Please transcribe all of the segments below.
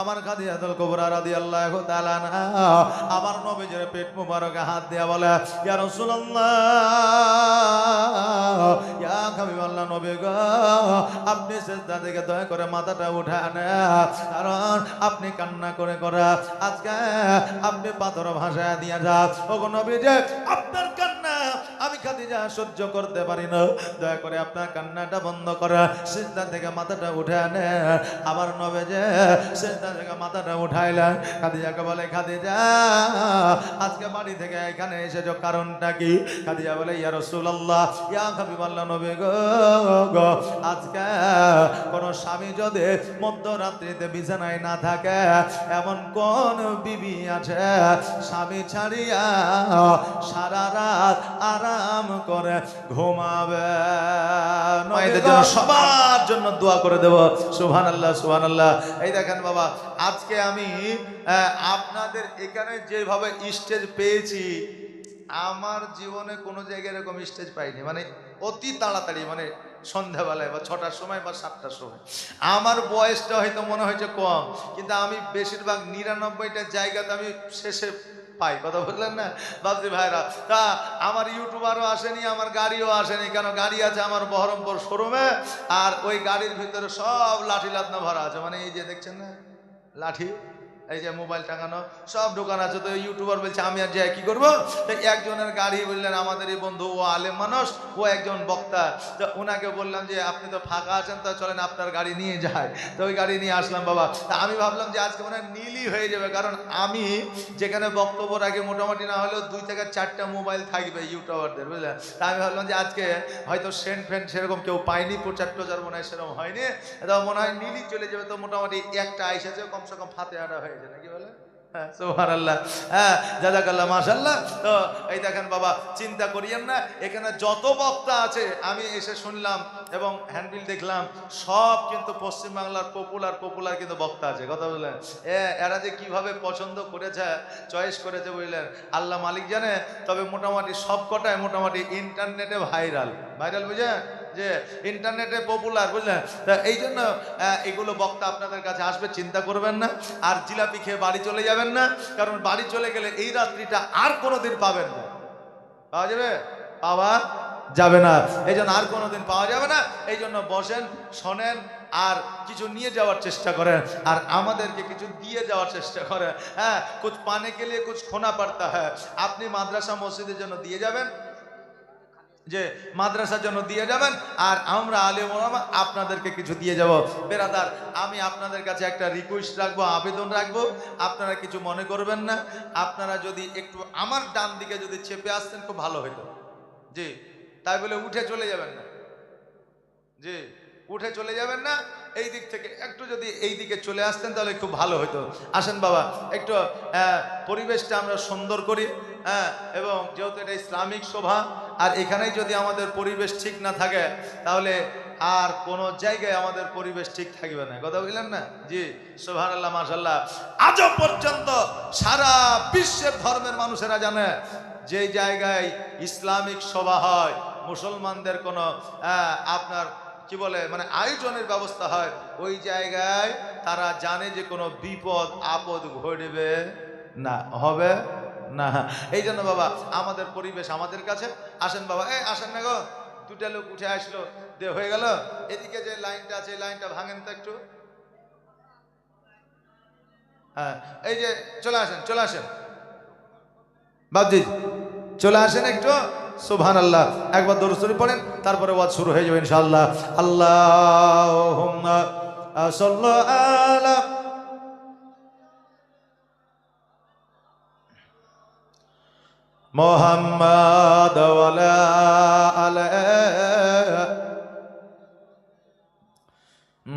আমার খাদিজাতুল কুবরা রাদিয়াল্লাহু তাআলা আনহা আমার নবীজির পেট মুবারকে হাত দিয়া বলে, ইয়া রাসূলুল্লাহ, ইয়া হাবিবাল্লাহ, নবী গো, আপনি সিজদা থেকে দয়া করে মাথাটা উঠান, কারণ আপনি কান্না করে করে আজকে আপনি পাথর ভাষায় দিয়া যা। ওগো নবীজি, আপনার কান্না আমি খাদিজা সহ্য করতে পারি না, দয়া করে আপনার কান্নাটা বন্ধ করে সিজদা থেকে মাথাটা উঠান। আমার নবীজি সিজদা থেকে মাথাটা উঠাইলেন। খাদিজাকে বলে, খাদিজা, আজকে বাড়ি থেকে এখানে এসেছো কারণটা কি? খাদিজা বলে, ইয়া রাসূলুল্লাহ, ইয়া হাবিবাল্লাহ, নবী গো, আজকে কোন স্বামী যদি মধ্যরাত্রিতে বিছানায় না থাকে, এমন কোন বিবি আছে স্বামী ছাড়িয়া সারা রাত আরাম করে ঘুমাবে? নয়দের জন্য সবার জন্য দোয়া করে দেব। সুবহানাল্লাহ, সুবহানাল্লাহ। এই দেখেন বাবা, আজকে আমি আপনাদের এখানে যেভাবে স্টেজ পেয়েছি, আমার জীবনে কোনো জায়গায় এরকম স্টেজ পাইনি। মানে অতি তাড়াতাড়ি, মানে সন্ধ্যাবেলায় বা 6টার সময় বা 7টার সময়। আমার বয়সটা হয়তো মনে হয়েছে কম, কিন্তু আমি বেশিরভাগ 99টা জায়গাতে আমি শেষে পাই। কথা বললেন না বাবজি ভাইরা? তা আমার ইউটিউবারও আসেনি, আমার গাড়িও আসেনি। কেন? গাড়ি আছে আমার বহরমপুর শোরুমে, আর ওই গাড়ির ভিতরে সব লাঠি লাদনা ভরা আছে। মানে এই যে দেখছেন না লাঠি, এই যে মোবাইল টাঙানো সব দোকান আছে। তো ইউটিউবার বলছে আমি আর যাই কি করবো? তো একজনের গাড়ি বললেন, আমাদেরই বন্ধু, ও আলেম মানুষ, ও একজন বক্তা। তো ওনাকে বললাম যে আপনি তো ফাঁকা আছেন, তো চলেন আপনার গাড়ি নিয়ে যায়। তো ওই গাড়ি নিয়ে আসলাম বাবা। তা আমি ভাবলাম যে আজকে মনে হয় নীলই হয়ে যাবে, কারণ আমি যেখানে বক্তব্য রাখি মোটামুটি না হলেও 2 থেকে 4টা মোবাইল থাকবে ইউটিউবারদের, বুঝলেন? তা আমি ভাবলাম যে আজকে হয়তো সেন্ট ফ্যান্ট সেরকম কেউ পাইনি, প্রচার টোচার মনে হয় সেরকম হয়নি, তো মনে হয় নীলই চলে যাবে। তো মোটামুটি একটা আইসেছে, কমসে কম ফাতেহাটা হয়ে যায়, নাকি বলে? হ্যাঁ, সুবহানাল্লাহ, হ্যাঁ, জাযাকাল্লাহ, মাশাআল্লাহ। তো এই দেখেন বাবা, চিন্তা করিয়েন না, এখানে যত বক্তা আছে আমি এসে শুনলাম এবং হ্যান্ডবিল দেখলাম, সব কিন্তু পশ্চিমবাংলার পপুলার কিন্তু বক্তা আছে। কথা বললেন, এরা যে কিভাবে পছন্দ করেছে, চয়েস করেছে, বুঝলেন, আল্লাহ মালিক জানে। তবে মোটামুটি সব কটায় মোটামুটি ইন্টারনেটে ভাইরাল, বুঝলেন, যে ইন্টারনেটে পপুলার, বুঝলেন? তা এই জন্য এগুলো বক্তা আপনাদের কাছে আসবে, চিন্তা করবেন না। আর জিলাপি খেয়ে বাড়ি চলে যাবেন না, কারণ বাড়ি চলে গেলে এই রাত্রিটা আর কোনোদিন পাবেন না। পাওয়া যাবে? পাওয়া যাবে না। এই জন্য আর কোনোদিন পাওয়া যাবে না। এই জন্য বসেন, শোনেন, আর কিছু নিয়ে যাওয়ার চেষ্টা করেন, আর আমাদেরকে কিছু দিয়ে যাওয়ার চেষ্টা করেন। হ্যাঁ, কুছ পানে কে লিয়ে কুছ খোনা পড়তা হ্যায়। আপনি মাদ্রাসা মসজিদের জন্য দিয়ে যাবেন, যে মাদ্রাসার জন্য দিয়ে যাবেন, আর আমরা আলেম ওলামা আপনাদেরকে কিছু দিয়ে যাব। বেরাদার, আমি আপনাদের কাছে একটা রিকোয়েস্ট রাখবো, আবেদন রাখবো, আপনারা কিছু মনে করবেন না। আপনারা যদি একটু আমার ডান দিকে যদি চেপে আসতেন খুব ভালো হতো। জি, তাই বলে উঠে চলে যাবেন না, জি, উঠে চলে যাবেন না। এই দিক থেকে একটু যদি এই দিকে চলে আসতেন তাহলে খুব ভালো হতো। আসেন বাবা, একটু পরিবেশটা আমরা সুন্দর করি। হ্যাঁ, এবং যেহেতু এটা ইসলামিক সভা, আর এখানেই যদি আমাদের পরিবেশ ঠিক না থাকে, তাহলে আর কোনো জায়গায় আমাদের পরিবেশ ঠিক থাকবে না। কথা বললেন না? জি, সুবহানাল্লাহ, মাশাআল্লাহ। আজও পর্যন্ত সারা বিশ্বের ধর্মের মানুষেরা জানে, যে জায়গায় ইসলামিক সভা হয়, মুসলমানদের কোনো আপনার কি বলে, মানে আয়োজনের ব্যবস্থা হয়, ওই জায়গায় তারা জানে যে কোনো বিপদ আপদ ঘটবে না, হবে না। এই জন্য বাবা, আমাদের পরিবেশ আমাদের কাছে। আসেন বাবা, এই আসেন না গো, 2টা লোক উঠে আসলো, হয়ে গেল। এদিকে যে লাইনটা আছে, এই লাইনটা ভাঙেন তো একটু। হ্যাঁ, এই যে চলে আসেন, চলে আসেন বাবজি, চলে আসেন একটু। সুবহানাল্লাহ, একবার দরুদ শরীফ পড়েন, তারপরে ওয়াজ শুরু হয়ে যাবে ইনশাআল্লাহ। আল্লাহুম্মা সাল্লি আলা মুহাম্মাদ ওয়া আলা আলি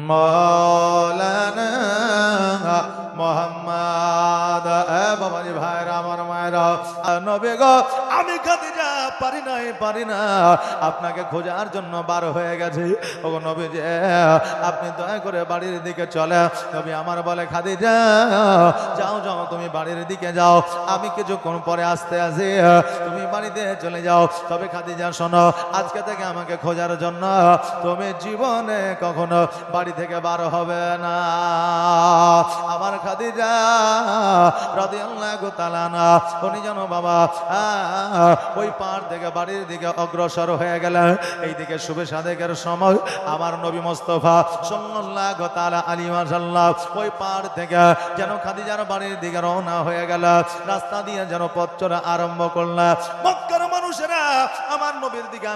মাওলানা মুহাম্মাদ। বাবাজি ভাইরা, আমার মায়েরা, নবী গো, আমি খাদিজা পারি না আপনাকে খোঁজার জন্য বার হয়ে গেছে। ওগো নবী যে আপনি দয়া করে বাড়ির দিকে চলে। নবী আমার বলে খাদিজা যাও যাও তুমি বাড়ির দিকে যাও, আমি কিছুক্ষণ পরে আসতে আসি, তুমি বাড়িতে চলে যাও। তবে খাদিজা শোনো, আজকে থেকে আমাকে খোঁজার জন্য তুমি জীবনে কখনো বাড়ি থেকে বার হবে না। আমার খাদিজা রাদিয়াল্লাহু তাআলা আনহা উনি যেন বাবা ওই পাড় থেকে বাড়ির দিকে অগ্রসর হয়ে গেলেন। এইদিকে শুভে সাদেকের সময় আমার নবী মুস্তাফা সাল্লাল্লাহু তাআলা আলাইহি ওয়াসাল্লাম ওই পাড় থেকে যেন খাদিজার বাড়ির দিকে রওনা হয়ে গেল। রাস্তা দিয়ে যেন পথ চলা আরম্ভ করল। মক্কার মানুষেরা আমার নবীর দিকে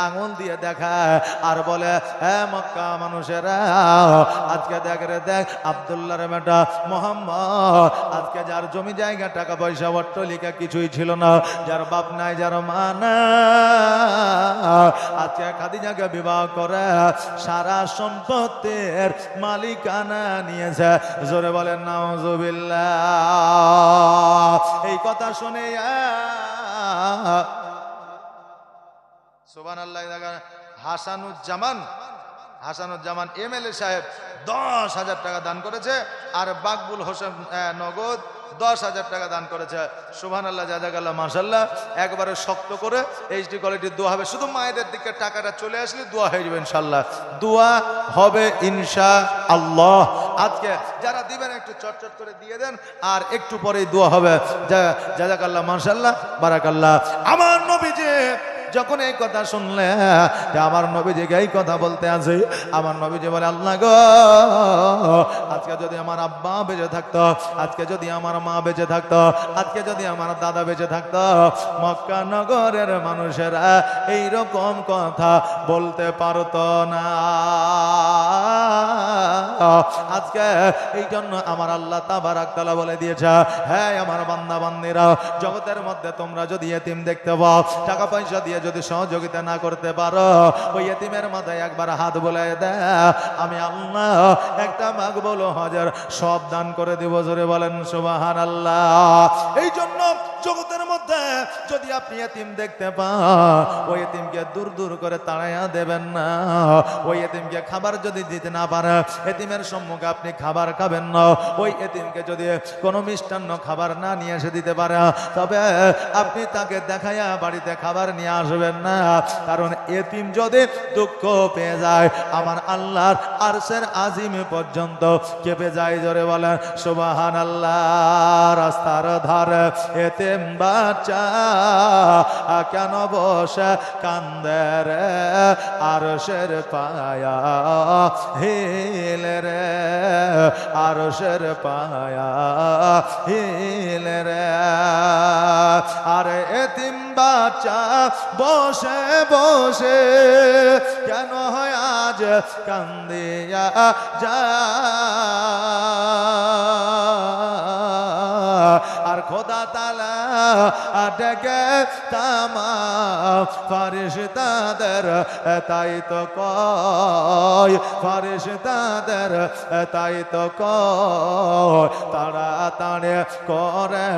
আঙুল দিয়ে দেখায় আর বলে, হ্যাঁ মক্কা মানুষেরা আজকে দেখ রে দেখ আব্দুল্লাহর বেটা মোহাম্মদ, আজকে যার জমি জায়গা টাকা পয়সা অট্টালিকা কিছুই ছিল না, যার বাপ নাই যার মা নাই, আজকে খাদিজাকে বিবাহ করে সারা সম্পত্তির মালিকানা নিয়েছে। জোরে বলেন নাউজুবিল্লাহ। এই কথা শুনে সুবহানাল্লাহ। হাসানুজ্জামান এমএলএ সাহেব 10,000 টাকা দান করেছে, আর বাকবুল হোসেন নগদ 10,000 টাকা দান করেছে। সুবহানাল্লাহ, জাযাকাল্লাহ, মাশাআল্লাহ। একবারে শক্ত করে এইচডি কোয়ালিটির দোয়া হবে। শুধু মায়েদের দিকে টাকাটা চলে আসলে দোয়া হয়ে যাবে ইনশাআল্লাহ, দোয়া হবে ইনশাআল্লাহ। আজকে যারা দিবেন একটু চটচট করে দিয়ে দেন, আর একটু পরেই দোয়া হবে। জাযাকাল্লাহ, মাশাআল্লাহ, বারাকাল্লাহ। আমার নবীজি যখন এই কথা শুনলে যে আমার নবীজিকে এই কথা বলতে আছে, আমার নবীজি বলে, আল্লাহ গো, আজকে যদি আমার আব্বা বেঁচে থাকতো, আজকে যদি আমার মা বেঁচে থাকতো, আজকে যদি আমার দাদা বেঁচে থাকতো, মক্কা নগরের মানুষেরা এইরকম কথা বলতে পারতো না। আজকে এই জন্য আমার আল্লাহ তাবারাক তাআলা বলে দিয়েছে, হ্যাঁ আমার বান্দা বান্দিরা, জগতের মধ্যে তোমরা যদি এতিম দেখতে পাও, টাকা পয়সা দিয়ে যদি সহযোগিতা না করতে পারো, ওই এতিমের মাথায় একবার হাত বুলাই দেয়, আমি আল্লাহ একটা মাকবুল হজের সব দান করে দিব। জোরে বলেন সুবহানাল্লাহ। এই জন্য জগতের মধ্যে যদি আপনি এতিম দেখতে পান, ওই এতিমকে দূর দূর করে তাড়াইয়া দেবেন না। ওই এতিমকে খাবার যদি দিতে না পারে, এতিমের সম্মুখে আপনি খাবার খাবেন না। ওই এতিমকে যদি কোনো মিষ্টান্ন খাবার না নিয়ে এসে দিতে পারে, তবে আপনি তাকে দেখাইয়া বাড়িতে খাবার নিয়ে আসবেন না। কারণ এতিম যদি দুঃখ পেয়ে যায়, আমার আল্লাহর আরশের আজিম পর্যন্ত কেঁপে যায়। জোরে বলেন সুবহানাল্লাহ। রাস্তার ধারে এতিম বাচ্চা কেন বসে কান্দে রে, আরশের পায়া হিলে রে, আরশের পায়া হিলে রে। আরে এতিম বাচ্চা বসে বসে কেন হয় আজ কান্দিয়া যা, আর খোদা তাআলা ডেকে তামাম ফারিস্তাদের তাই তো কয়, ফারিস্তাদের তাই তো কয়, তাড়াতাড়ি করে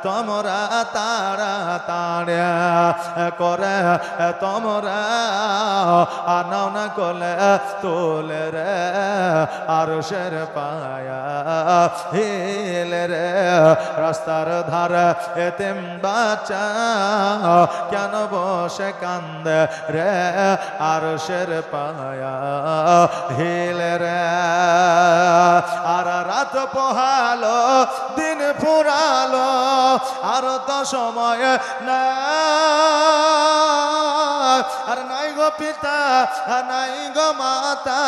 তোমরা তাড়াতাড়ি করে তোমরা আনাও না কোলে তোলে রে, আরশের পায়া হিলে রে। রাস্তার ধারে এতিম বাচ্চা কেন বসে কান্দে রে, আরশের পায়া হিলে রে। আর রাত পোহালো দিন ফুরালো, আর তো সময় না, আর নাই গো পিতা নাই গো মাতা,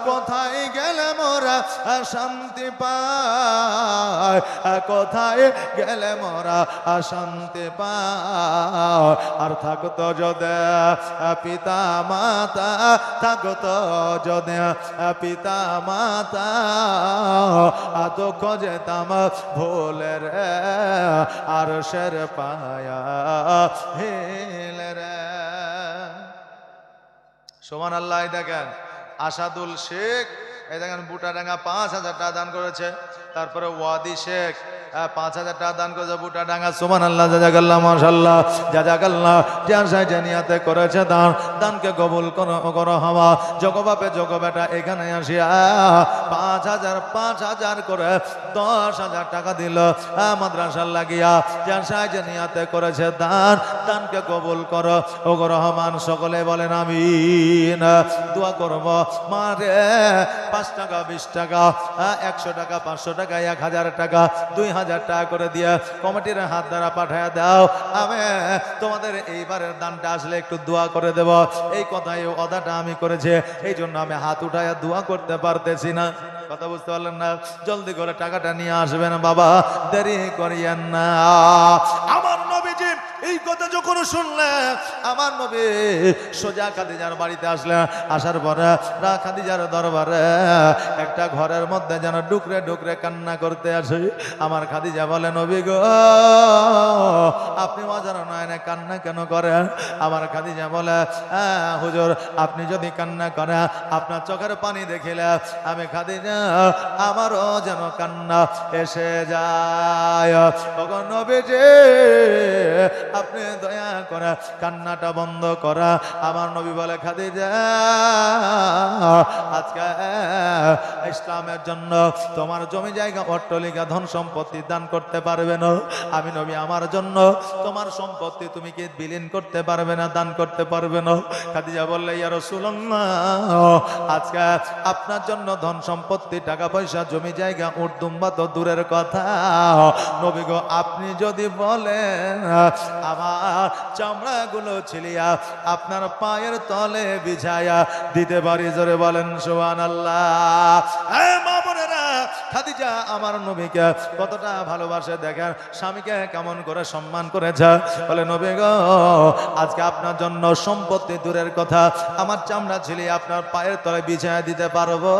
কোথায় গেলে মোরা শান্তি পায়, কোথায় গেলে মোরা শান্তি পায়। আর থাকতো যদি পিতা মাতা, থাকতো যদি পিতা মাতা, দুঃখ যেতাম ভুলে রে, আরশের পায়া হিলে রে। সুবহানাল্লাহ। দেখেন আসাদুল শেখ, এই দেখেন বুটাডাঙ্গা 5,000 টাকা দান করেছে। তারপরে ওয়াদি শেখ 5,000 টাকা দান করেছে বুটা ডাঙ্গা সুবহানাল্লাহ জাযাকাল্লাহ মাশাআল্লাহ জাযাকাল্লাহ যে আশায় যে নিয়াতে করেছে দানকে কবুল করো হওয়া জগবাপে জগবেটা এখানে আসিয়া 5,000 করে 10,000 টাকা দিল মাদ্রাসার লাগিয়া যে আশায় যে নিয়াতে করেছে দানকে কবুল করো ওগো রহমান সকলে বলেন আমিন দোয়া করব মারে 5 টাকা 20 টাকা 100 টাকা 500 টাকা 1000 টাকা 2000 টাকা করে দিয়ে কমিটির হাত দ্বারা পাঠায় দাও আমি তোমাদের এইবারের দানটা আসলে একটু দোয়া করে দেব এই কথাই ওদাটা আমি করেছি এই জন্য আমি হাত উঠায়া দোয়া করতে পারতেছি না কথা বুঝতে পারলেন না জলদি করে টাকাটা নিয়ে আসবেন বাবা দেরি করিয়েন না আমার নবীজি এই কথা যখন শুনলেন আমার নবী সোজা খাদিজার বাড়িতে আসলেন আসার পরে খাদিজার দরবারে একটা ঘরের মধ্যে যেন ডুকরে ডুকরে কান্না করতে আসে আমার খাদিজা বলে নবী গো আপনি মজার নয়নে কান্না কেন করেন আমার খাদিজা বলে হুজুর আপনি যদি কান্না করেন আপনার চোখের পানি দেখিলে আমি খাদিজা আমারও যেন কান্না এসে যায় ওগো নবীজি আপনি দয়া করে কান্নাটা বন্ধ করা আমার নবী বলে খাদিজা আজকে ইসলামের জন্য তোমার জমি জায়গা অট্টালিকা ধন সম্পত্তি দান করতে পারবে না আমি নবী আমার জন্য তোমার সম্পত্তি তুমি কি বিলীন করতে পারবে না দান করতে পারবে না খাদিজা বললে ইয়া রাসূলুল্লাহ আজকে আপনার জন্য ধন সম্পত্তি টাকা পয়সা জমি জায়গা উট দুম্বা তো দূরের কথা নবী গো আপনি যদি বলেন আমার চামড়াগুলো ছিলিয়া আপনার পায়ের তলে বিছায়া দিতে পারি জোরে বলেন সুবহানাল্লাহ মা বোনেরা খাদিজা আমার নবীকে কতটা ভালোবাসে দেখেন স্বামীকে কেমন করে সম্মান করেছে বলে নবী গো আজকে আপনার জন্য সম্পত্তি দূরের কথা আমার চামড়া ছিলিয়ে আপনার পায়ের তলে বিছায়া দিতে পারবো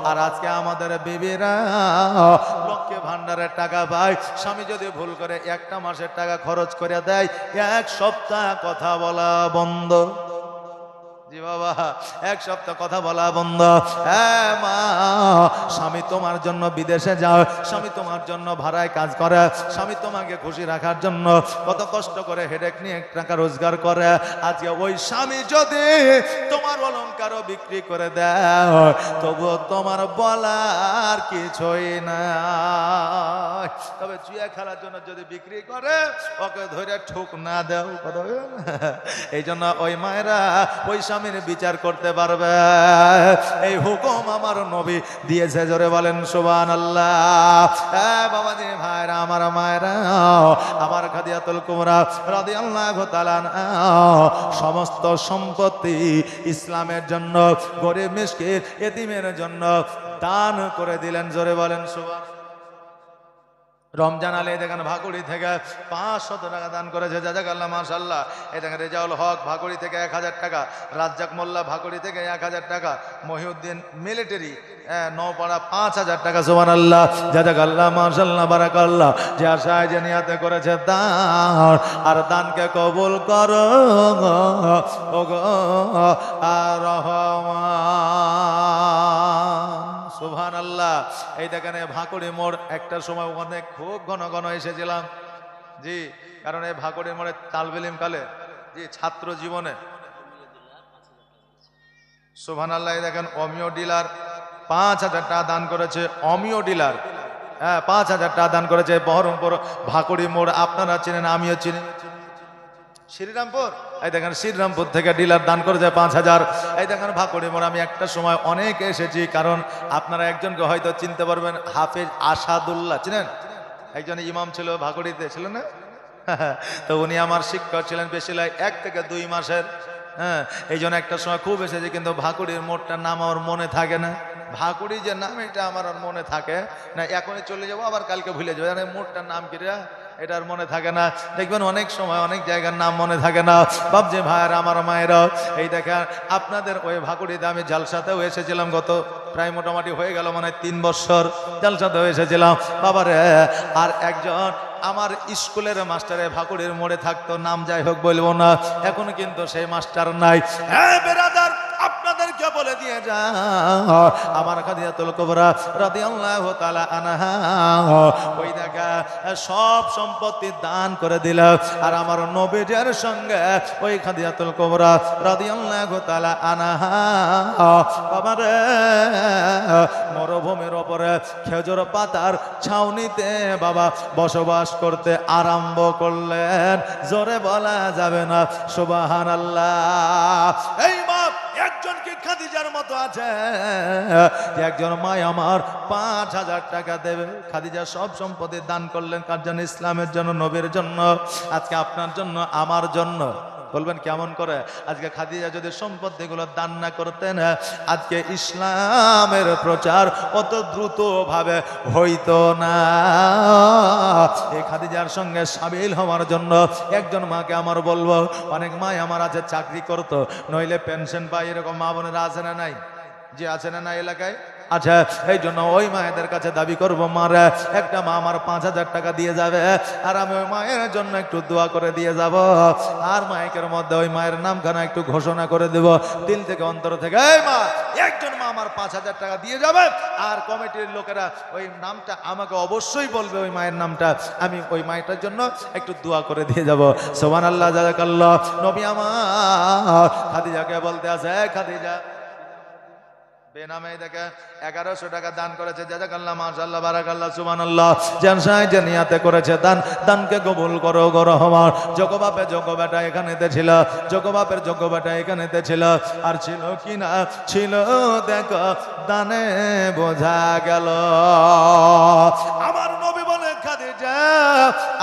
আর আজকে আমাদের বিবিরা লক্ষ্মী ভান্ডারের টাকা পায় স্বামী যদি ভুল করে একটা মাসের টাকা খরচ করে দেয় 1 সপ্তাহ কথা বলা বন্ধ জি বাবা 1 সপ্তাহ কথা বলা বন্ধ মা স্বামী তোমার জন্য বিদেশে যাও স্বামী তোমার জন্য ভাড়ায় কাজ করে স্বামী তোমাকে খুশি রাখার জন্য কত কষ্ট করে হেডেক নিয়ে টাকা রোজগার করে আজকে ওই স্বামী যদি তোমার অলংকারও বিক্রি করে দেয় তবুও তোমার বলার কিছুই না তবে জুয়া খেলার জন্য যদি বিক্রি করে ওকে ধরে ঠুক না দাও কথা এই জন্য ওই মায়েরা ওই স্বামীর বিচার করতে পারবে এই হুকুম আমার নবী দিয়েছে জোরে বলেন সুবহানাল্লাহ বাবাজি ভাইরা আমার মায়েরা আমার খাদিজাতুল কুবরা রাদিয়াল্লাহু তাআলা সমস্ত সম্পত্তি ইসলামের জন্য গরিব মিসকিন এতিমের জন্য দান করে দিলেন জোরে বলেন সুবহানাল্লাহ রমজান আলী দেখেন ভাকুড়ি থেকে 500 টাকা দান করেছে জাযাকাল্লাহ মাশাআল্লাহ এই দেখেন রেজাউল হক ভাকুড়ি থেকে 1000 টাকা রাজ্জাক মোল্লা ভাকুড়ি থেকে 1000 টাকা মহিউদ্দিন মিলিটারি নওপাড়া 5000 টাকা সুবহানাল্লাহ জাযাকাল্লাহ মাশাআল্লাহ বারাকাল্লাহ যে আশায় যে নিয়াতে করেছে দান আর দানকে কবুল করো ওগো রহমান সুবহানাল্লাহ এই দেখেন ভাকুড়ি মোড় একটা সময় ওখানে খুব ঘন ঘন এসেছিলাম জি কারণ এই ভাকুড়ি মোড়ে তালবিলিম কালে জি ছাত্র জীবনে সুবহানাল্লাহ এই দেখেন অমিও ডিলার 5000 টাকা দান করেছে অমিও ডিলার 5000 টাকা দান করেছে বহরমপুর ভাকুড়ি মোড় আপনারা চিনেন আমিও চিনি শ্রীরামপুর এই দেখেন শ্রীরামপুর থেকে ডিলার দান করেছে 5000 এই দেখেন ভাকুড়ি মোড় আমি একটা সময় অনেক এসেছি কারণ আপনারা একজনকে হয়তো চিনতে পারবেন হাফেজ আসাদুল্লাহ চিনেন একজন ইমাম ছিল ভাকুড়িতে ছিল না তো উনি আমার শিক্ষক ছিলেন বেশি নয় 1 থেকে 2 মাসের এই জন্য একটা সময় খুব এসেছে কিন্তু ভাকুড়ির মোড়টার নাম আমার মনে থাকে না ভাকুড়ি যে নাম এটা আমার আর মনে থাকে না এখনই চলে যাবো আবার কালকে ভুলে যাবো মোড়টার নাম কি রে এটার মনে থাকে না দেখবেন অনেক সময় অনেক জায়গার নাম মনে থাকে না বাবজি ভাইয়ের আমার মায়েরা এই দেখেন আপনাদের ওই ভাকুড়িতে আমি জালসাতেও এসেছিলাম গত প্রায় মোটামুটি হয়ে গেল মানে 3 বছর জালসাতেও এসেছিলাম বাবারে আর একজন আমার স্কুলের মাস্টারে ভাকুড়ির মোড়ে থাকতো নাম যাই হোক বলবো না এখন কিন্তু সেই মাস্টার নাই বেরাদার আপনাদেরকে বলে দিয়ে নিয়ে যাও। আমার খাদিজাতুল কুবরা রাদিয়াল্লাহু তাআলা আনহা ওই দেখা সব সম্পত্তি দান করে দিল। আর আমার নবীর সঙ্গে ওই খাদিজাতুল কুবরা রাদিয়াল্লাহু তাআলা আনহা বাবারে মরুভূমির উপরে খেজুর পাতার ছাউনিতে বাবা বসবাস করতে আরম্ভ করলেন। জোরে বলা যাবে না সুবহানাল্লাহ। এই মা একজন কি খাদিজার মতো আছে যে একজন মা আমার 5,000 টাকা দেবে? খাদিজা সব সম্পত্তি দান করলেন কার জন্য? ইসলামের জন্য, নবীর জন্য। আজকে আপনার জন্য, আমার জন্য। বলবেন কেমন করে? আজকে খাদিজা যদি সম্পত্তিগুলো দান না করতেন, আজকে ইসলামের প্রচার অত দ্রুত ভাবে হইতো না। এই খাদিজার সঙ্গে সামিল হওয়ার জন্য একজন মাকে আমার বলবো, অনেক মা আমার আছে চাকরি করতো, নইলে পেনশন পাই, এরকম মা বোনেরা আছে না নাই? যে আছে না না এলাকায়? আচ্ছা, এই জন্য ওই মায়েদের কাছে দাবি করবো, মারে একটা মা আমার 5,000 টাকা দিয়ে যাবে, আর আমি ওই মায়ের জন্য একটু দোয়া করে দিয়ে যাব। আর মাইকের মধ্যে ওই মায়ের নামখানা একটু ঘোষণা করে দেব দিল থেকে, অন্তর থেকে। এই মা, একজন মা আমার 5,000 টাকা দিয়ে যাবে, আর কমিটির লোকেরা ওই নামটা আমাকে অবশ্যই বলবে, ওই মায়ের নামটা, আমি ওই মায়েরটার জন্য একটু দোয়া করে দিয়ে যাব। সুবহানাল্লাহ, জাযাকাল্লাহ। নবী আমার খাদিজাকে বলতে আছে, খাদিজা বেনামে দেখে 1100 টাকা দান করেছে। জাযাকাল্লাহ, মাশাআল্লাহ, বারাকাল্লাহ, সুবহানাল্লাহ। যে নিয়াতে করেছে দান, দানকে কবুল করো গো রহমান। যোগ্য বাপের যোগ্য বেটা এখানেতে ছিল, যোগ্য বাপের যোগ্য বেটা এখানেতে ছিল। আর ছিল কি না ছিল দেখো, দানে বোঝা গেল। আমার নবী বলে, খাদিজা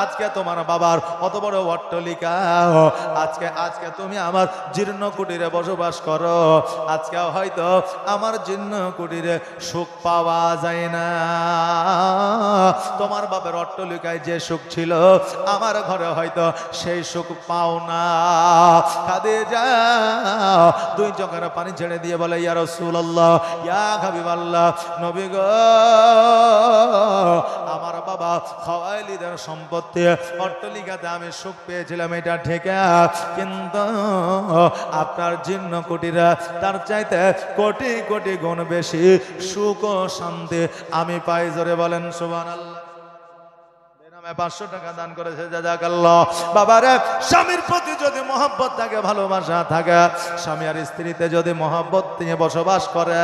আজকে তোমার বাবার অত বড় অট্টালিকা, আজকে তুমি আমার জীর্ণ কুটিরে বসবাস করো। আজকে হয়তো আমার জীর্ণ কুটিরে সুখ পাওয়া যায় না। তোমার বাবার অট্টালিকায় যে সুখ ছিল, আমার ঘরে হয়তো সেই সুখ পাও না। খাদিজা দুই চোখের পানি ছেড়ে দিয়ে বলে, ইয়া রাসূলুল্লাহ, ইয়া হাবিবাল্লাহ, নবী গো, আমার বাবা খাওয়াইলিদের সম্পত্তি অট্টালিকাতে আমি সুখ পেয়েছিলাম, এটা ঠিক, কিন্তু আপনার জীর্ণ কুটিরা তার চাইতে কোটি কোটি গুণ বেশি সুখ ও শান্তি আমি পাই। জোরে বলেন সুবহানাল্লাহ। 500 টাকা দান করেছে, জাযাকাল্লাহ। বাবারে, স্বামীর প্রতি যদি মহব্বত থাকে, ভালোবাসা থাকে, স্বামী আর স্ত্রীতে যদি মহব্বত নিয়ে বসবাস করে,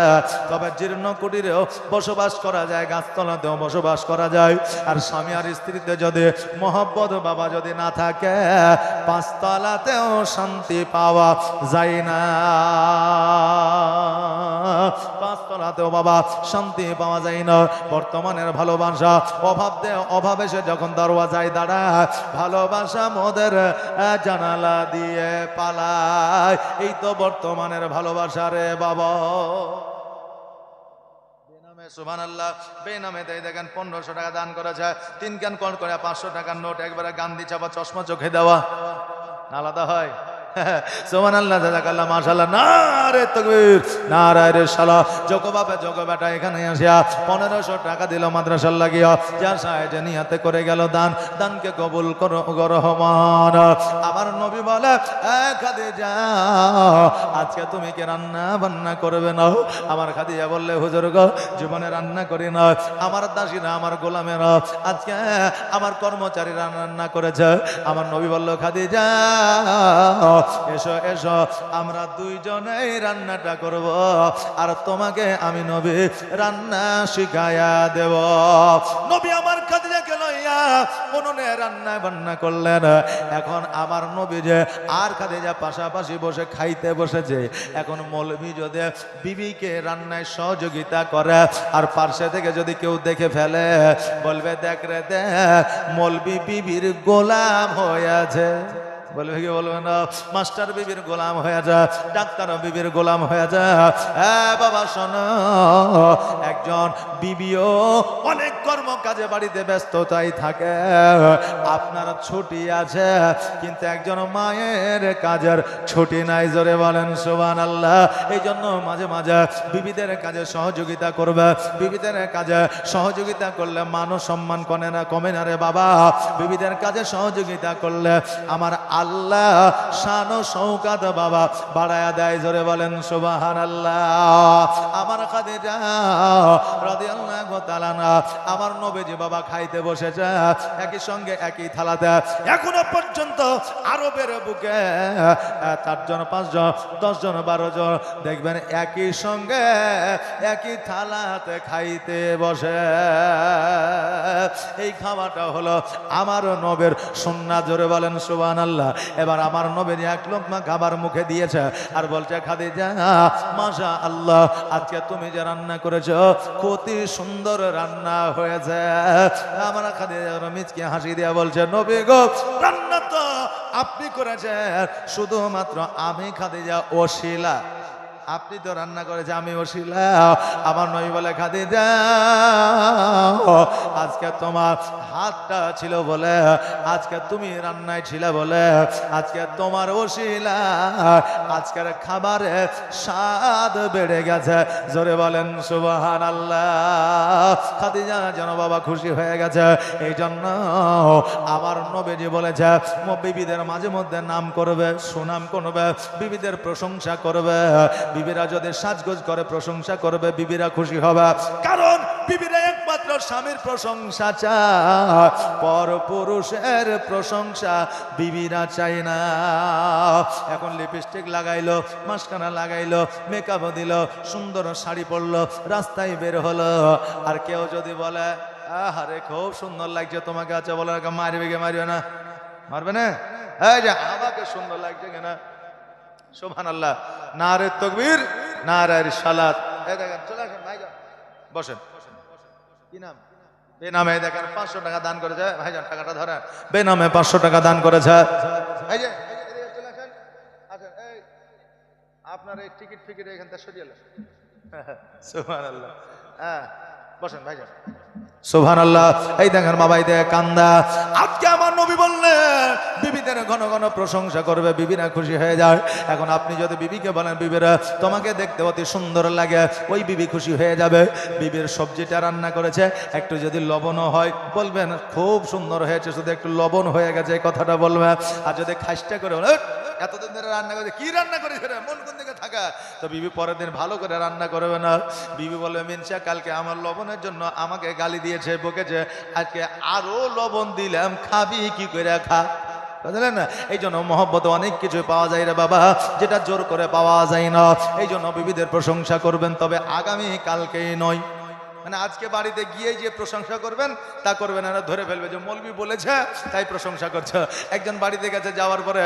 তবে জীর্ণ কুটিরেও বসবাস করা যায়, গাছতলাতেও বসবাস করা যায়। আর স্বামী আর স্ত্রীতে যদি মহব্বত বাবা যদি না থাকে, 5 তলাতেও শান্তি পাওয়া যায় না। 5 তলাতেও বাবা শান্তি পাওয়া যায় না। বর্তমানের ভালোবাসা অভাবে সে যখন দরওয়াজায় দাঁড়ায়, ভালোবাসা মোদের জানালা দিয়ে পালায়। এই তো বর্তমানের ভালোবাসা রে বাবা। সুবহানাল্লাহ। বেনামে দেখেন 1500 টাকা দান করেছে, 3 কান কল করে 500 টাকার নোট একবারে গান্ধী চাপা, চশমা চোখে দেওয়া, আলাদা হয়। সুবহানাল্লাহ, জাযাকাল্লাহ, মাশাআল্লাহ, নারে তাকবীর, নারে রিসালাত। যোগ্য বাপে যোগ্য বেটা এখানে আসিয়া 1500 টাকা দিল মাদ্রাসার লাগিয়া, যা সাহেব নিয়াতে করে গেল দান, দানকে কবুল করো গো রহমান। আমার নবী বলে, খাদিজা আজকে তুমি কি রান্না বান্না করবে না? আমার খাদিজা বললে, হুজুর গো, জীবনে রান্না করি না, আমার দাসীরা, আমার গোলামেরা, আজকে আমার কর্মচারীরা রান্না করেছে। আমার নবী বলল, খাদিজা এসো এসো, আমরা দুইজনেই রান্নাটা করব, আর তোমাকে আমি নবী রান্না শিখায়া দেব। নবী আমার খাদিজাকে লইয়া উনুনে রান্না বান্না করলেন। এখন আমার নবী যে আর খাদিজা পাশাপাশি বসে খাইতে বসেছে, এখন মৌলভী যদি বিবিকে রান্নায় সহযোগিতা করে, আর পার্শ্বে থেকে যদি কেউ দেখে ফেলে, বলবে, দেখ রে দেখ, মৌলভী বিবির গোলাম হয়ে আছে। বলবে কি বলবে না? মাস্টার বিবির গোলাম হয়ে যা, ডাক্তার বিবির গোলাম হয়ে যা। হ্যাঁ বাবা শোনো, একজন বিবিও অনেক কর্ম কাজে বাড়িতে ব্যস্ততাই থাকে, আপনার ছুটি আছে, কিন্তু একজন মায়ের কাজের ছুটি নাই। জোরে বলেন সুবহানাল্লাহ। এই জন্য মাঝে মাঝে বিবিদের কাজে সহযোগিতা করবে। বিবিদের কাজে সহযোগিতা করলে মানুষ সম্মান কমে না রে বাবা। বিবিদের কাজে সহযোগিতা করলে আমার আল্লাহ শান ও শৌকাত বাবা বাড়ায়া দেয়। জোরে বলেন সুবহানাল্লাহ। আমার খাদিজা রাদিয়াল্লাহু তাআলা আমার নবীজি বাবা খাইতে বসেছে একই সঙ্গে একই থালাতে। এখনো পর্যন্ত আরবের বুকে 4 জন 5 জন 10 জন 12 জন দেখবেন একই সঙ্গে একই থালাতে খাইতে বসে। এই খাওয়াটা হলো আমার নবীর সুন্নাত। জোরে বলেন সুবহানাল্লাহ। এবার আমার নবীর এক লোকমা খাবার মুখে দিয়েছে আর বলছে খাদিজা মাশাআল্লাহ আজকে তুমি যে রান্না করেছো কত সুন্দর রান্না হয়েছে। আমার খাদিজা মিচকে হাসি দিয়ে বলছে নবী গো রান্না তো আপনি করেছেন, শুধুমাত্র আমি খাদিজা ওসিলা। আপনি তো রান্না করেছে, আমি ওসিলা। আমার নবী বলে খাদিজা আজকে তোমার হাতটা ছিল বলে, আজকে তুমি রান্নায় ছিলে বলে, আজকে তোমার ওসিলা আজকের খাবারে স্বাদ বেড়ে গেছে। জোরে বলেন সুবহানাল্লাহ। খাদিজা যেন বাবা খুশি হয়ে গেছে। এই জন্য আমার নবীজি বলেছে বিবিদের মাঝে মধ্যে নাম করবে, সুনাম করবে, বিবিদের প্রশংসা করবে। বিবিরা যদি সাজগোজ করে প্রশংসা করবে, বিবিরা খুশি হবে। কারণ বিবিরা একমাত্র স্বামীর প্রশংসা চায়, পর পুরুষের প্রশংসা বিবিরা চায় না। এখন লিপস্টিক লাগাইলো, মাস্কারা লাগাইলো, মেকআপ দিল, সুন্দর শাড়ি পরলো, রাস্তায় বের হলো, আর কেউ যদি বলে আরে খুব সুন্দর লাগছে তোমাকে, আচ্ছা বলে মারবে কে? মারবে না? মারবে না? এই যে আমাকে সুন্দর লাগছে কেন? সুবহানাল্লাহ। নারে তাকবীর, নারে রিসালাত। এই দেখেন চলে আসেন ভাইজান, বসেন। কি নাম? বেনামে দেখেন 500 টাকা দান করেছে ভাইজান, টাকাটা ধরেন। বেনামে 500 টাকা দান করেছে। এই যে চলে আসেন, আচ্ছা এই আপনার এই টিকিট ফিকিট এখান থেকে সরিয়ে নেন। সুবহানাল্লাহ। হ্যাঁ বসেন ভাইজান। সুবহানাল্লাহ। এই দেখেন বাবা, এই দেখেন কান্দা। আজকে আমার নবী বললেন বিবিদের ঘন ঘন প্রশংসা করবে, বিবিরা খুশি হয়ে যায়। এখন আপনি যদি বিবিকে বলেন বিবিরা তোমাকে দেখতে অতি সুন্দর লাগে, ওই বিবি খুশি হয়ে যাবে। বিবির সবজিটা রান্না করেছে, একটু যদি লবণও হয় বলবেন খুব সুন্দর হয়েছে, শুধু একটু লবণ হয়ে গেছে এই কথাটা বলবেন। আর যদি খাসটা করে এতদিন ধরে রান্না করেছে, কি রান্না করেছে রে, মন কোন দিকে থাকা, তো বিবি পরের দিন ভালো করে রান্না করবে না। বিবি বলবে মিনসা কালকে আমার লবণের জন্য আমাকে গালি দিয়েছে, বকেছে, আজকে আরো লবণ দিলাম, খাবি কি করে? খা। বুঝলেন না? এই জন্য মহব্বত অনেক কিছু পাওয়া যায় রে বাবা, যেটা জোর করে পাওয়া যায় না। এই জন্য বিবিদের প্রশংসা করবেন, তবে আগামী কালকেই নয়। মানে আজকে বাড়িতে গিয়ে যে প্রশংসা করবেন তা করবেন না, ধরে ফেলবে যে মৌলবি বলেছে তাই প্রশংসা করছে। একজন বাড়িতে গেছে, যাওয়ার পরে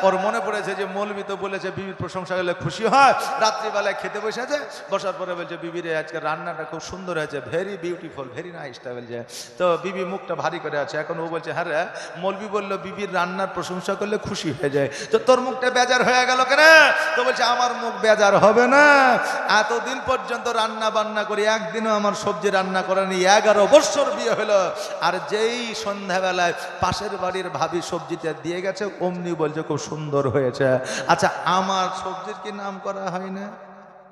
ওর মনে পড়েছে যে মৌলবি তো বলেছে বিবির প্রশংসা করলে খুশি হয়। রাত্রিবেলায় খেতে বসেছে, বসার পরে বলছে বিবিরে আজকে রান্নাটা খুব সুন্দর হয়েছে, ভেরি বিউটিফুল, ভেরি নাইসটা বলছে। তো বিবি মুখটা ভারী করে আছে। এখন ও বলছে হ্যাঁ রে, মৌলবি বললো বিবির রান্নার প্রশংসা করলে খুশি হয়ে যায়, তো তোর মুখটা বেজার হয়ে গেল কেন? তো বলছে আমার মুখ বেজার হবে না, এতদিন পর্যন্ত রান্না বান্না করি, একদিনও আমার সবজি রান্না করেনি, 11 বছর বিয়ে হলো, আর যেই সন্ধ্যাবেলায় পাশের বাড়ির ভাবি সবজিটা দিয়ে গেছে অমনি বলছে খুব সুন্দর হয়েছে। আচ্ছা আমার সবজির কি নাম করা হয় না?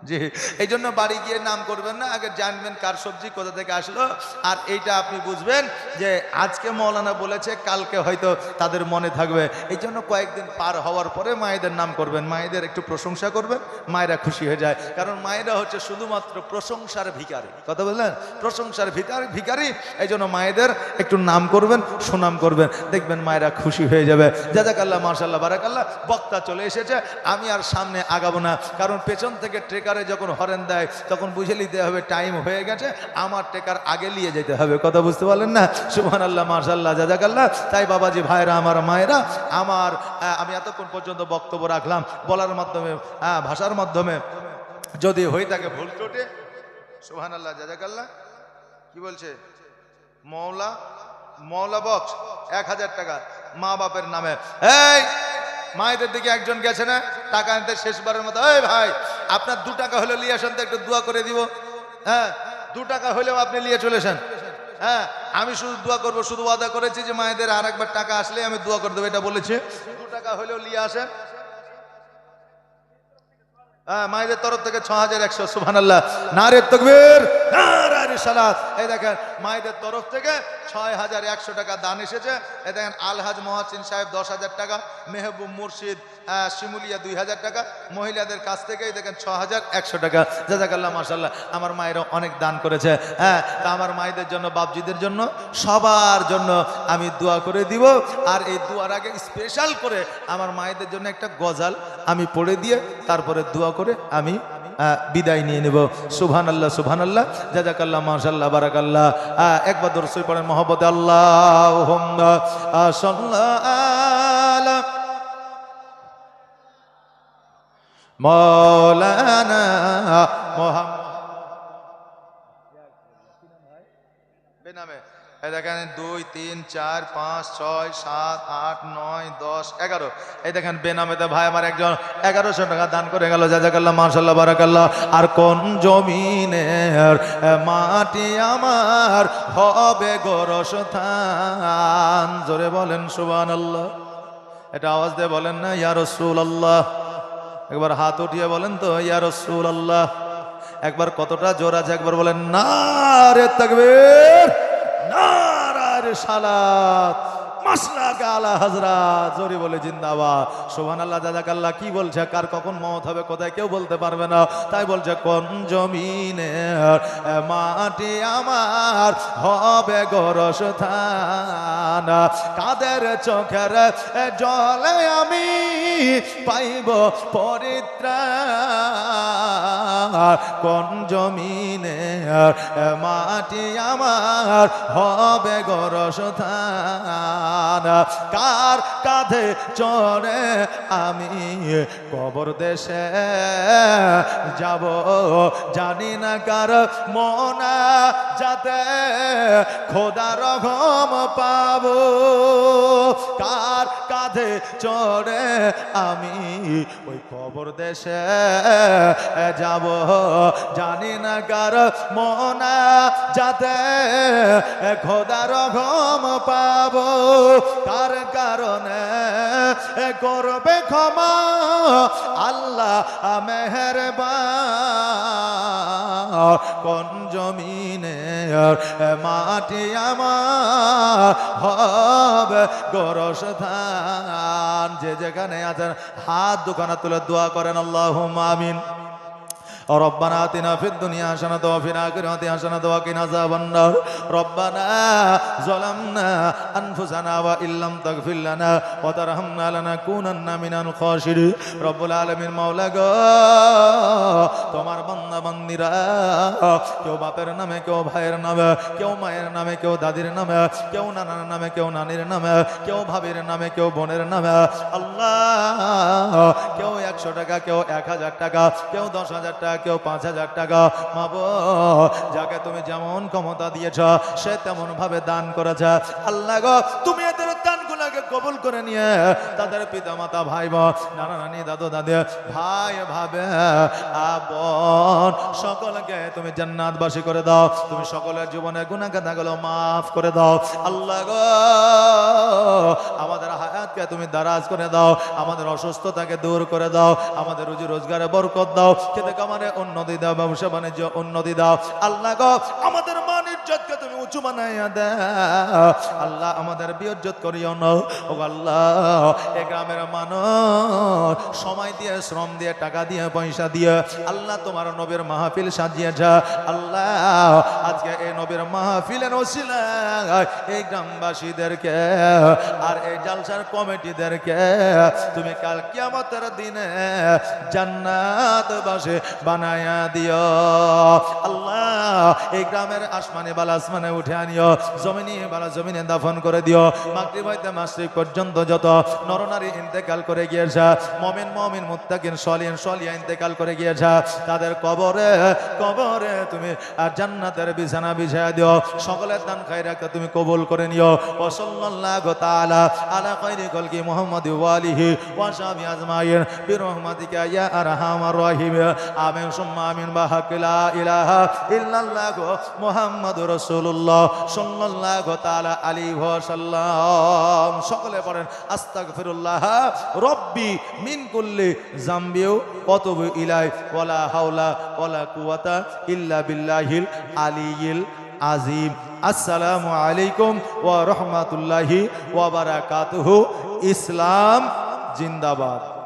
জি। এই জন্য বাড়ি গিয়ে নাম করবেন না, আগে জানবেন কার সবজি কোথা থেকে আসলো। আর এইটা আপনি বুঝবেন যে আজকে মৌলানা বলেছে, কালকে হয়তো তাদের মনে থাকবে। এই জন্য কয়েকদিন পার হওয়ার পরে মায়েদের নাম করবেন, মায়েদের একটু প্রশংসা করবেন, মায়েরা খুশি হয়ে যায়। কারণ মায়েরা হচ্ছে শুধুমাত্র প্রশংসার ভিখারি, কথা বললেন, প্রশংসার ভিখারি। এই জন্য মায়েদের একটু নাম করবেন, সুনাম করবেন, দেখবেন মায়েরা খুশি হয়ে যাবে। জাযাকাল্লাহ, মাশাআল্লাহ, বারাকাল্লাহ। বক্তা চলে এসেছে, আমি আর সামনে আগাবো না, কারণ পেছন থেকে ট্রেকারে যখন হরেন দেয় তখন বুঝে নিতে হবে টাইম হয়ে গেছে, আমার ট্রেকার আগে নিয়ে যেতে হবে। কথা বুঝতে পারলেন না? সুবহানাল্লাহ, মাশাআল্লাহ, জাযাকাল্লাহ। তাই বাবাজি, ভাইরা আমার, মায়েরা আমার, আমি এতক্ষণ পর্যন্ত বক্তব্য রাখলাম, বলার মাধ্যমে, ভাষার মাধ্যমে যদি হয়ে থাকে ভুল ত্রুটি, সুবহানাল্লাহ, জাযাকাল্লাহ। কি বলছে? মৌলা বক্স 1000 টাকা মা বাপের নামে। এই মায়েদের দিকে একজন গেছে না টাকা আনতে, শেষবারের মতো, এই ভাই আপনার 2 টাকা হলে নিয়ে আসেন তো, একটু দোয়া করে দিব। হ্যাঁ 2 টাকা হলেও আপনি নিয়ে চলেছেন। হ্যাঁ আমি শুধু দোয়া করব, শুধু ওয়াদা করেছি যে মায়েদের আর একবার টাকা আসলে আমি দোয়া করে দেবো, এটা বলেছি। 2 টাকা হলেও নিয়ে আসেন। হ্যাঁ মায়েদের তরফ থেকে 6100। সুবহানাল্লাহ, নারে তাকবীর, নারে সালাত। এই দেখেন মায়েদের তরফ থেকে 6100 টাকা দান এসেছে। এই দেখেন আলহাজ মহাসিন সাহেব 10,000 টাকা, মেহবুব মুর্শিদ শিমুলিয়া 2000 টাকা, মহিলাদের কাছ থেকেই দেখেন 6100 টাকা। জাযাকাল্লাহ মাশাআল্লাহ। আমার মায়েরা অনেক দান করেছে। হ্যাঁ, তা আমার মায়েদের জন্য, বাপজিদের জন্য, সবার জন্য আমি দোয়া করে দিব। আর এই দোয়ার আগে স্পেশাল করে আমার মায়েদের জন্য একটা গজাল আমি পড়ে দিয়ে তারপরে দোয়া করে আমি বিদায় নিয়ে নেব। সুবহানাল্লাহ সুবহানাল্লাহ, জাযাকাল্লাহ মাশাআল্লাহ বারাকাল্লাহ। একবার দরুদ শরীফ পড়েন মহব্বতে। আল্লাহুম্মা সাল্লি আলা মাওলানা মুহাম্মদ বেনামে। এই দেখেন 2 3 4 5 6 7 8 9 10 11। এই দেখেন বেনামেতে ভাই আমার একজন 1100 টাকা দান করে গেল। জাযাকাল্লাহ মাশাআল্লাহ বারাকাল্লাহ। আর কোন জমিনের মাটি আমার হবে গোরস্থান, জোরে বলেন সুবহানাল্লাহ। এটা আওয়াজ দিয়ে বলেন না ইয়া রাসূলুল্লাহ। একবার হাত উঠিয়ে বলেন তো ইয়া রাসূলুল্লাহ। একবার কতটা জোর আছে একবার বলেন নারে তাকবীর, নারে রিসালাত, মাসলাকে আলা হযরত, জোরে বলে জিন্দাবাদ। সুবহানাল্লাহ জাযাকাল্লাহ। কি বলছে, কার কখন মওত হবে কোথায় কেউ বলতে পারবে না, তাই বলছে কোন জমিনের মাটি আমার হবে গোরস্থান, কাদের চোখের জলে আমি পাইব পরিত্রাণ, কোন জমিনের মাটি আমার হবে গোরস্থান, কার কাঁধে চড়ে আমি কবর দেশে যাব, জানি না কার মনা যাতে খোদার রহম পাবো, কার কাঁধে চড়ে আমি ওই কবর দেশে যাব, জানি না কার মনা যাতে খোদার রহম পাবো, কার কারণে করবে ক্ষমা আল্লাহ মেহেরবান, কোন জমিনে মাটি আমার হবে গোরস্থান। যে যেখানে আছেন হাত দুখানা তুলে দোয়া করেন আল্লাহুম্মা আমিন। ربنا آتنا في الدنيا حسنة وفي الآخرة حسنة وقنا عذاب النار ربنا ظلمنا أنفسنا وإن لم تغفر لنا وترحمنا لنكونن من الخاسرين رب العالمين মওলা গো তোমার বান্দা বান্দীরা কেউ বাপের নামে, কেউ ভাইয়ের নামে, কেউ মায়ের নামে, কেউ দাদির নামে, কেউ নানার নামে, কেউ নানির নামে, কেউ ভাবির নামে, কেউ বোনের নামে, আল্লাহ কেউ 100 টাকা, কেউ 1000 টাকা, কেউ 10,000 টাকা, কেউ 5,000 টাকা, মাবো যাকে তুমি যেমন ক্ষমতা দিয়েছ সে তেমন ভাবে দান করেছে। আল্লাহ গো তুমি এদের দানগুলোকে কবুল করে নিয়ে তাদের পিতা মাতা, ভাই বোন, নানা নানি, দাদু দাদি, ভাই ভাবে, বোন সকলকে তুমি জান্নাতবাসী করে দাও। তুমি সকলের জীবনের গুনাহ খাতাগুলো মাফ করে দাও। আল্লাহ গো আমাদের হায়াতকে তুমি দারাজ করে দাও, আমাদের অসুস্থতাকে দূর করে দাও, আমাদের রুজি রোজগারে বরকত দাও, খেতে কামারে উন্নতি দাও, ব্যবসা বাণিজ্য উন্নতি দাও। আল্লাহ গো আমাদের মান ইজ্জতকে তুমি উঁচু বানাইয়া দাও। আল্লাহ আমাদের বিইজ্জত করিও না। ও আল্লাহ এই গ্রামের মানুষ সময় দিয়ে, শ্রম দিয়ে, টাকা দিয়ে, পয়সা দিয়ে আল্লাহ তোমার নবীর মাহফিল সাজিয়েছে। আল্লাহ আজকে এই নবীর মাহফিলের ওসিলায় এই গ্রামবাসীদেরকে আর এই জালসার কমিটিদেরকে তুমি কাল কিয়ামতের দিনে জান্নাতবাসী বানায়া দিও। আল্লাহ এই গ্রামের আসমানে বালা আসমানে উঠে আনিও, জমিনে বালা জমিনে দাফন করে দিও। মাগরিব হইতে মাগরিব পর্যন্ত যত নরনারী ইন্তেকাল করে গিয়েছে, মুমিন মুমিন মুত্তাকিন সলিহিন সলিহা ইন্তেকাল করে গিয়েছে, তাদের কবরে কবরে তুমি জান্নাতের বিছানা বিছায়া দিও। সকলের দান খায়রাকে তুমি কবুল করে নিও। ওয়া সাল্লাল্লাহু তাআলা আলা খায়রি খালকি মুহাম্মাদ ওয়া আলিহি ওয়া সাহবিহি আজমাইন বিরহমাতিকা ইয়া আরহামার রাহিম। আমিন সুম্মা আমিন। বাহাক লা ইলাহা ইল্লাল্লাহ মুহাম্মাদুর রাসূলুল্লাহ সাল্লাল্লাহু তাআলা আলাইহি ওয়া সাল্লাম। সকলে পড়েন আস্তাগফিরুল্লাহ রব্বি মিন কুল্লি যামবি ওয়া তুবু ইলাই ওয়ালা হাওলা ওয়ালা কুওয়াতা ইল্লা বিল্লাহিল আলিয়্যিল আজিম। আসসালামু আলাইকুম ওয়া রাহমাতুল্লাহি ওয়া বারাকাতুহু। ইসলাম জিন্দাবাদ।